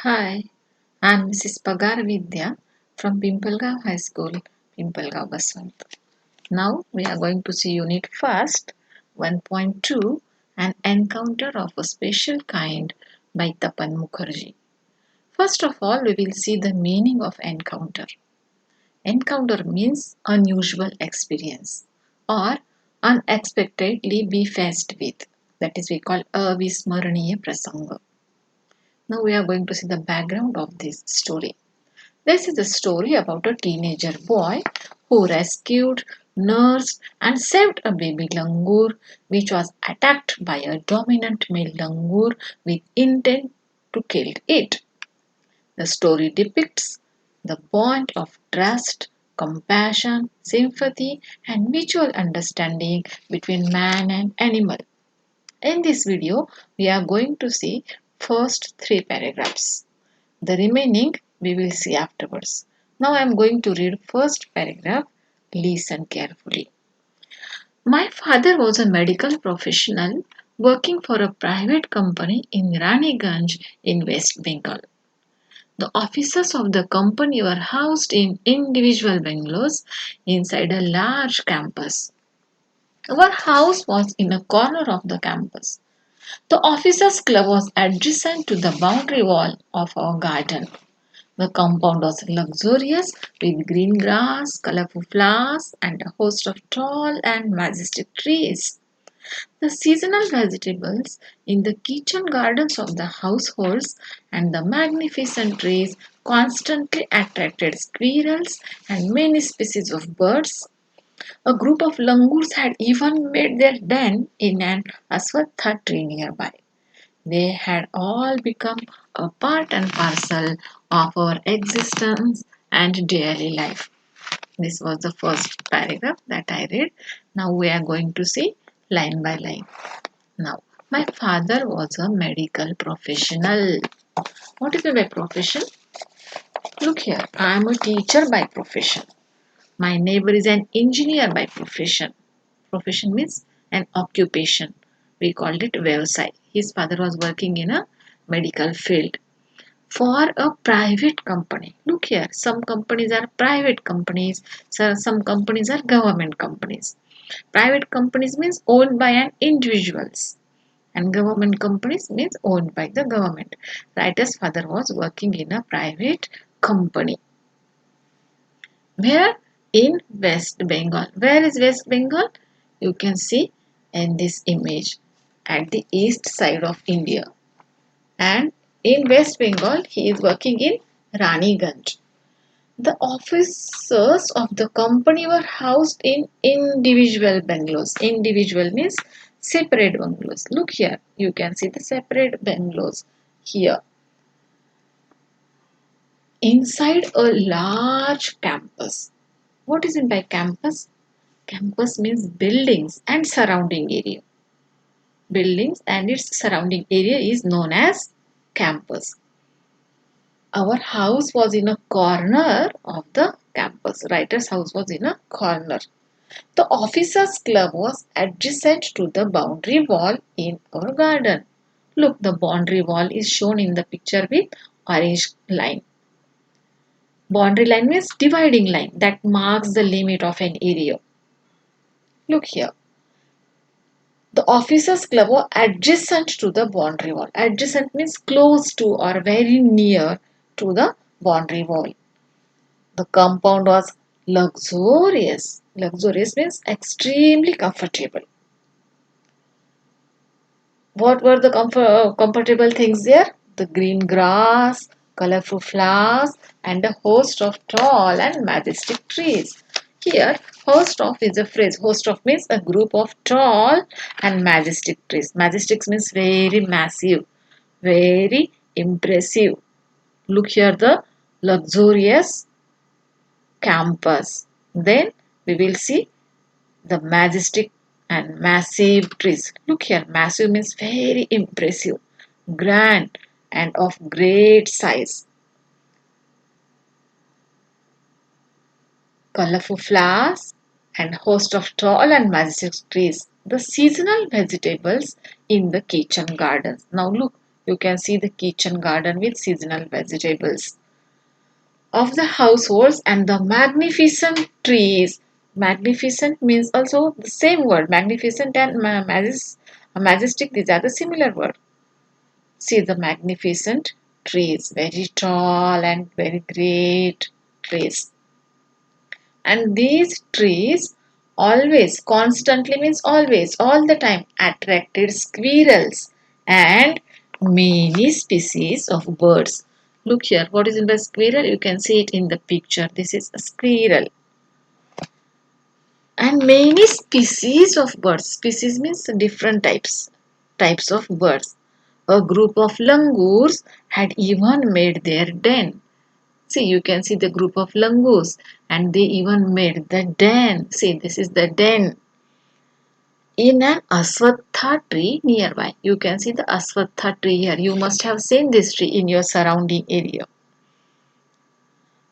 Hi, I'm Mrs. Pagar Vidya from Pimpalgaon High School, Pimpalgaon Baswant. Now we are going to see Unit First, 1.2, An Encounter of a Special Kind by Tapan Mukherjee. First of all, we will see the meaning of encounter. Encounter means unusual experience or unexpectedly be faced with. That is, we call avismaraniya prasanga. Now we are going to see the background of this story. This is a story about a teenager boy who rescued, nursed, and saved a baby langur which was attacked by a dominant male langur with intent to kill it. The story depicts the bond of trust, compassion, sympathy, and mutual understanding between man and animal. In this video, we are going to see first three paragraphs. The remaining we will see afterwards. Now I am going to read first paragraph. Listen carefully. My father was a medical professional working for a private company in Raniganj in West Bengal. The offices of the company were housed in individual bungalows inside a large campus. Our house was in a corner of the campus. The officers' club was adjacent to the boundary wall of our garden. The compound was luxurious with green grass, colorful flowers, and a host of tall and majestic trees. The seasonal vegetables in the kitchen gardens of the households and the magnificent trees constantly attracted squirrels and many species of birds. A group of langurs had even made their den in an aswatha tree nearby. They had all become a part and parcel of our existence and daily life. This was the first paragraph that I read. Now we are going to see line by line. Now, my father was a medical professional. What is my profession? Look here, I am a teacher by profession. My neighbor is an engineer by profession. Profession means an occupation. We called it vyavasai. His father was working in a medical field for a private company. Look here, some companies are private companies, so some companies are government companies. Private companies means owned by an individuals and government companies means owned by the government. Writer's father was working in a private company. Where? In West Bengal. Where is West Bengal? You can see in this image at the east side of India. And in West Bengal, he is working in Raniganj. The officers of the company were housed in individual bungalows. Individual means separate bungalows. Look here, you can see the separate bungalows here. Inside a large campus. What is it by campus? Campus means buildings and surrounding area. Buildings and its surrounding area is known as campus. Our house was in a corner of the campus. Writer's house was in a corner. The officers' club was adjacent to the boundary wall in our garden. Look, the boundary wall is shown in the picture with orange line. Boundary line means dividing line that marks the limit of an area. Look here. The officers' club was adjacent to the boundary wall. Adjacent means close to or very near to the boundary wall. The compound was luxurious. Luxurious means extremely comfortable. What were the comfortable things there? The green grass, colorful flowers, and a host of tall and majestic trees. Here, host of is a phrase. Host of means a group of tall and majestic trees. Majestic means very massive, very impressive. Look here, the luxurious campus. Then we will see the majestic and massive trees. Look here, massive means very impressive, grand, and of great size. Colorful flowers and host of tall and majestic trees. The seasonal vegetables in the kitchen gardens. Now look, You can see the kitchen garden with seasonal vegetables of the households and the magnificent trees. Magnificent means also the same word. Magnificent and majestic, these are the similar word. See the magnificent trees, very tall and very great trees. And these trees always, constantly means always, all the time, attracted squirrels and many species of birds. Look here, what is in the squirrel? You can see it in the picture. This is a squirrel. And many species of birds. Species means different types of birds. A group of langurs had even made their den. See, you can see the group of langurs and they even made the den. See, this is the den. In an aswatha tree nearby. You can see the aswatha tree here. You must have seen this tree in your surrounding area.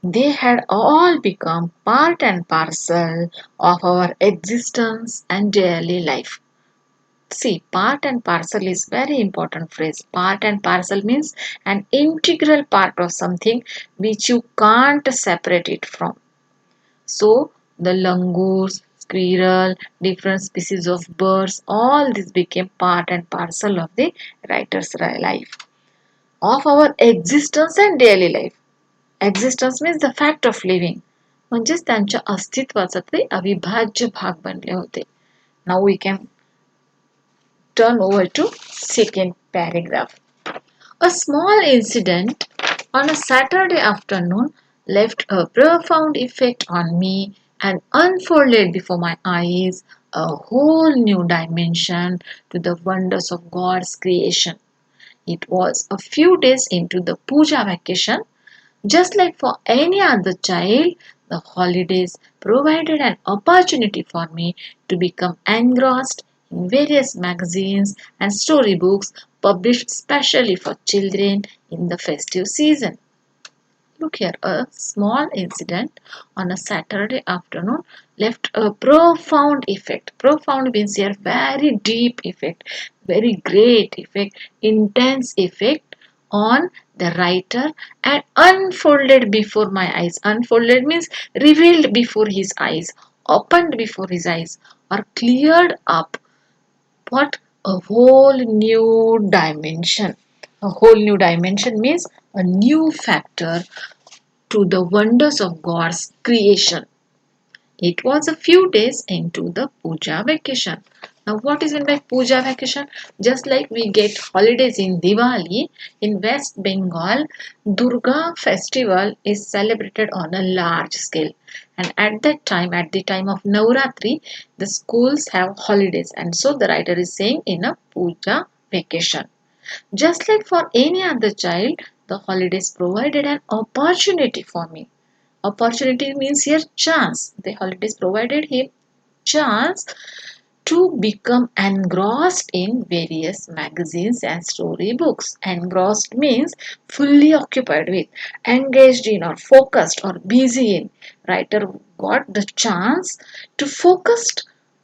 They had all become part and parcel of our existence and daily life. See, part and parcel is very important phrase. Part and parcel means an integral part of something which you can't separate it from. So, the langurs, squirrel, different species of birds, all this became part and parcel of the writer's life, of our existence and daily life. Existence means the fact of living. म्हणजेच त्यांच्या अस्तित्वाचा ते अविभाज्य भाग बनले होते. Now we can turn over to second paragraph. A small incident on a Saturday afternoon left a profound effect on me and unfolded before my eyes a whole new dimension to the wonders of God's creation. It was a few days into the puja vacation. Just like for any other child, the holidays provided an opportunity for me to become engrossed in various magazines and storybooks published specially for children in the festive season. Look here, a small incident on a Saturday afternoon left a profound effect. Profound means here very deep effect, very great effect, intense effect on the writer and unfolded before my eyes. Unfolded means revealed before his eyes, opened before his eyes, or cleared up. What? A whole new dimension. A whole new dimension means a new factor to the wonders of God's creation. It was a few days into the puja vacation. Now, what is meant by puja vacation? Just like we get holidays in Diwali, in West Bengal, Durga festival is celebrated on a large scale. And at that time, at the time of Navratri, the schools have holidays. And so the writer is saying in a puja vacation. Just like for any other child, the holidays provided an opportunity for me. Opportunity means here chance. The holidays provided him chance to become engrossed in various magazines and storybooks. Engrossed means fully occupied with, engaged in or focused or busy in. Writer got the chance to focus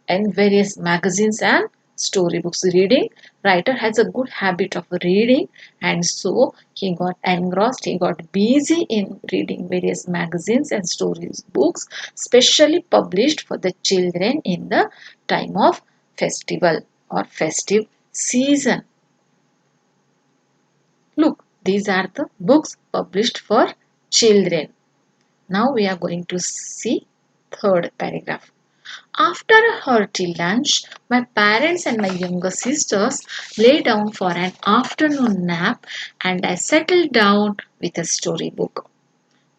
in various magazines and storybooks. Reading, writer has a good habit of reading and so he got engrossed, he got busy in reading various magazines and stories books specially published for the children in the time of festival or festive season. Look, these are the books published for children. Now we are going to see third paragraph. After a hearty lunch, my parents and my younger sisters lay down for an afternoon nap and I settled down with a storybook.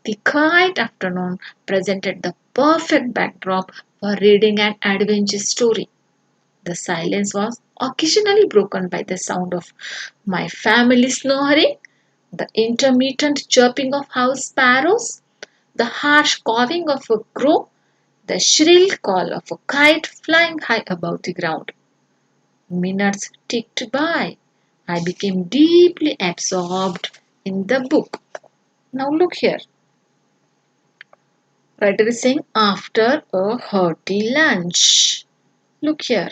The quiet afternoon presented the perfect backdrop for reading an adventure story. The silence was occasionally broken by the sound of my family snoring, the intermittent chirping of house sparrows, the harsh cawing of a crow, the shrill call of a kite flying high above the ground. Minutes ticked by. I became deeply absorbed in the book. Now look here. Writer is saying after a hearty lunch. Look here.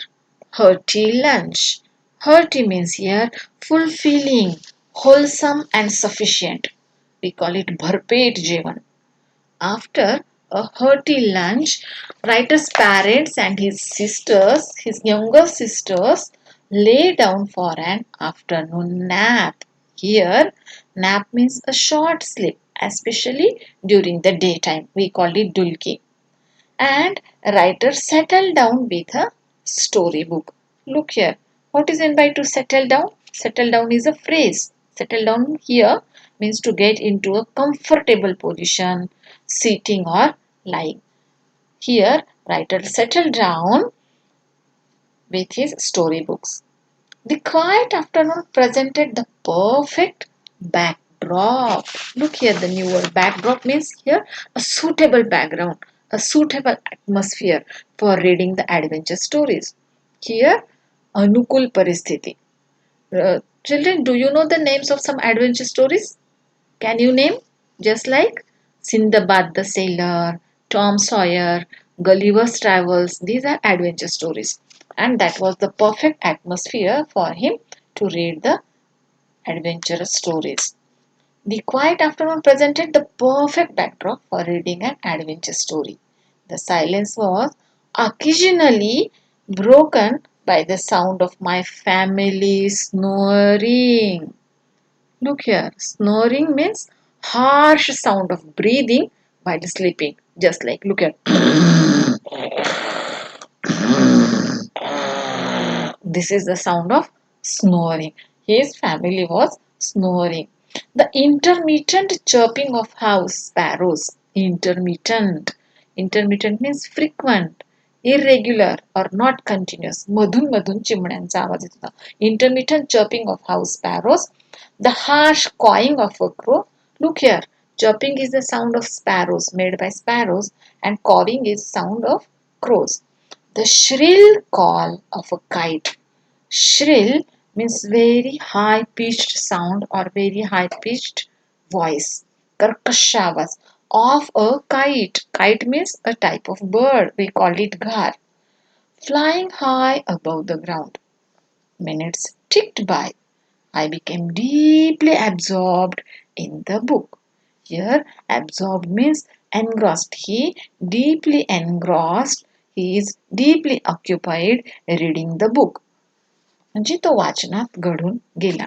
Hearty lunch. Hearty means here fulfilling, wholesome and sufficient. We call it bharpet jevan. After a hearty lunch, writer's parents and his younger sisters, lay down for an afternoon nap. Here, nap means a short sleep, especially during the daytime. We call it dulki. And writer settled down with a storybook. Look here. What is meant by to settle down? Settle down is a phrase. Settle down here means to get into a comfortable position, sitting or lying. Here, writer settled down with his storybooks. The quiet afternoon presented the perfect backdrop. Look here, the new word backdrop means here a suitable background, a suitable atmosphere for reading the adventure stories. Here, Anukul Paristhiti. Children, do you know the names of some adventure stories? Can you name? Just like Sindbad the Sailor, Tom Sawyer, Gulliver's Travels. These are adventure stories. And that was the perfect atmosphere for him to read the adventurous stories. The quiet afternoon presented the perfect backdrop for reading an adventure story. The silence was occasionally broken by the sound of my family snoring. Look here, snoring means harsh sound of breathing while sleeping. Just like, look at this is the sound of snoring. His family was snoring. The intermittent chirping of house sparrows. Intermittent. Intermittent means frequent, irregular or not continuous. मधून मधून चिमण्यांचा आवाज येत होता. Intermittent chirping of house sparrows. The harsh cawing of a crow. Look here. Chirping is the sound of sparrows made by sparrows and cawing is sound of crows. The shrill call of a kite. Shrill means very high pitched sound or very high pitched voice. Karkashavas of a kite. Kite means a type of bird. We call it ghar. Flying high above the ground. Minutes ticked by. I became deeply absorbed in the book. Here, absorbed means engrossed. He deeply engrossed. He is deeply occupied reading the book. म्हणजे तो वाचनात घडून गेला.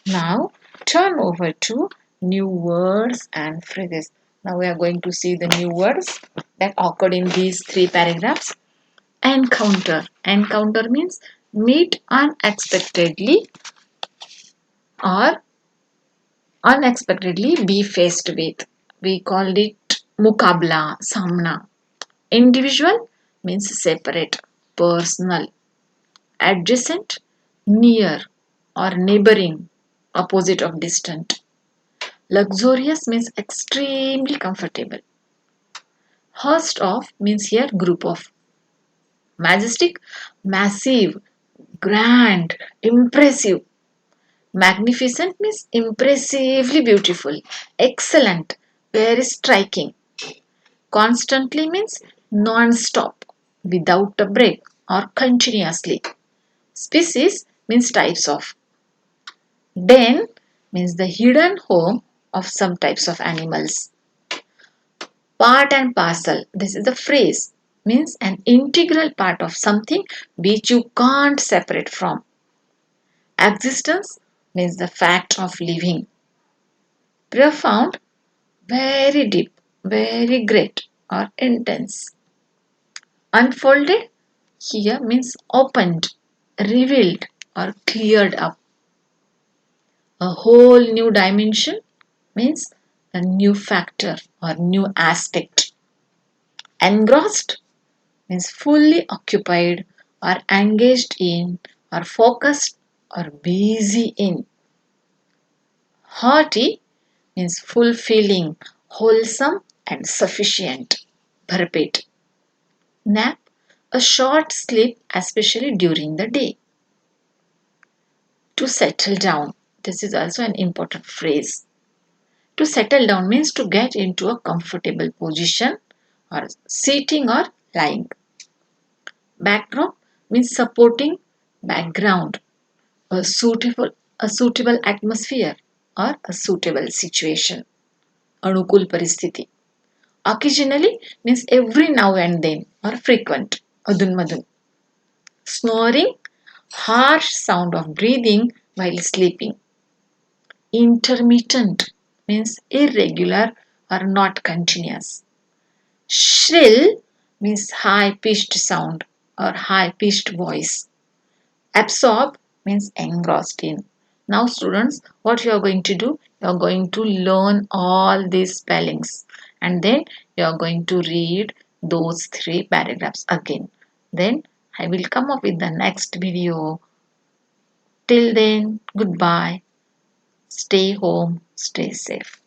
Now turn over to new words and phrases. Now we are going to see the new words that occurred in these three paragraphs. Encounter. Encounter means meet unexpectedly or unexpectedly be faced with. We called it mukabla, samna. Individual means separate, personal. Adjacent, near or neighboring, opposite of distant. Luxurious means extremely comfortable. Host of means here group of. Majestic, massive, grand, impressive. Magnificent means impressively beautiful, excellent, very striking. Constantly means non-stop, without a break or continuously. Species means types of. Den means the hidden home of some types of animals. Part and parcel. This is the phrase. Means an integral part of something which you can't separate from. Existence means the fact of living. Profound, very deep, very great or intense. Unfolded here means opened, revealed or cleared up. A whole new dimension means a new factor or new aspect. Engrossed means fully occupied or engaged in or focused or busy in. Hearty means fulfilling, wholesome and sufficient. Bharpet. Nap, a short sleep especially during the day. To settle down. This is also an important phrase. To settle down means to get into a comfortable position or sitting or lying. Backdrop means supporting background. a suitable atmosphere or a suitable situation. Anukul paristhiti. Occasionally means every now and then or frequent. Adun madun. Snoring, harsh sound of breathing while sleeping. Intermittent means irregular or not continuous. Shrill means high pitched sound or high pitched voice. Absorb means engrossed in. Now, students, what you are going to do? You are going to learn all these spellings and then you are going to read those three paragraphs again. Then I will come up with the next video. Till then, goodbye. Stay home, stay safe.